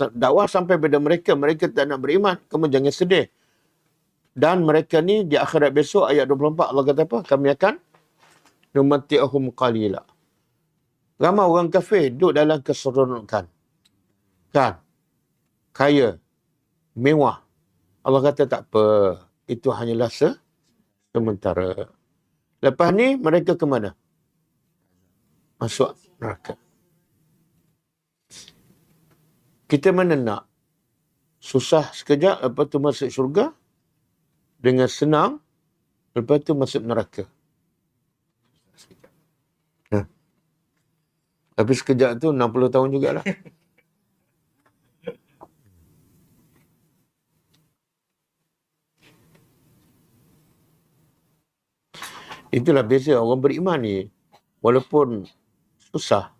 dakwah sampai pada mereka, mereka tak nak beriman, kamu jangan sedih. Dan mereka ni di akhirat besok ayat 24 Allah kata apa? Kami akan numati'ahum qalila. Ramai orang kafir duduk dalam keseronokan. Kan? Kaya. Mewah. Allah kata tak apa. Itu hanyalah sementara. Lepas ni mereka ke mana? Masuk neraka. Kita mana nak? Susah sekejap, lepas tu masuk syurga. Dengan senang, lepas tu masuk neraka. Tapi sekejap tu 60 tahun jugalah. Itulah beza orang beriman ni. Walaupun susah,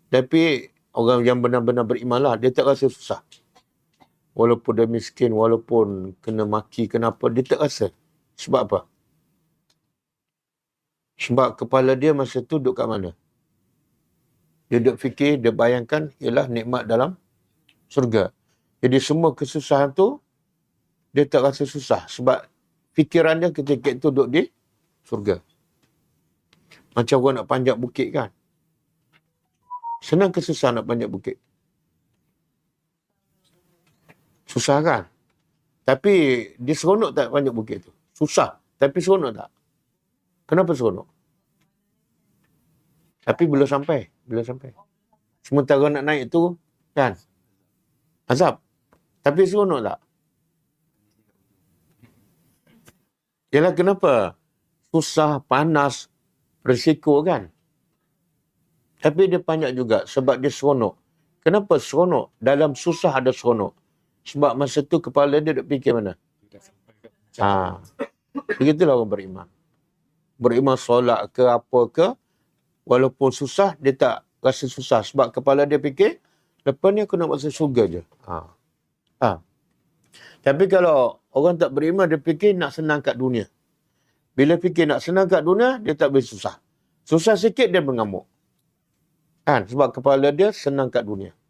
tapi orang yang benar-benar beriman lah, dia tak rasa susah. Walaupun dia miskin, walaupun kena maki, kenapa, dia tak rasa. Sebab apa? Sebab kepala dia masa tu duduk kat mana? Dia duduk fikir, dia bayangkan ialah nikmat dalam surga. Jadi semua kesusahan tu, dia tak rasa susah. Sebab fikiran dia ketika itu duduk di surga. Macam orang nak panjat bukit kan? Senang ke susah nak panjat bukit? Susah kan? Tapi dia seronok tak panjat bukit tu? Susah. Tapi seronok tak? Kenapa seronok? Tapi belum sampai. Belum sampai. Sementara nak naik tu, kan? Azab. Tapi seronok tak? Yalah kenapa? Susah, panas, risiko kan? Tapi dia panjat juga sebab dia seronok. Kenapa seronok? Dalam susah ada seronok. Sebab masa tu kepala dia duk fikir mana? Begitulah orang beriman. Beriman solat ke apa ke, walaupun susah, dia tak rasa susah. Sebab kepala dia fikir, lepas ni aku nak masuk surga je. Tapi kalau orang tak beriman, dia fikir nak senang kat dunia. Bila fikir nak senang kat dunia, dia tak boleh susah. Susah sikit, dia mengamuk. Kan? Sebab kepala dia senang kat dunia.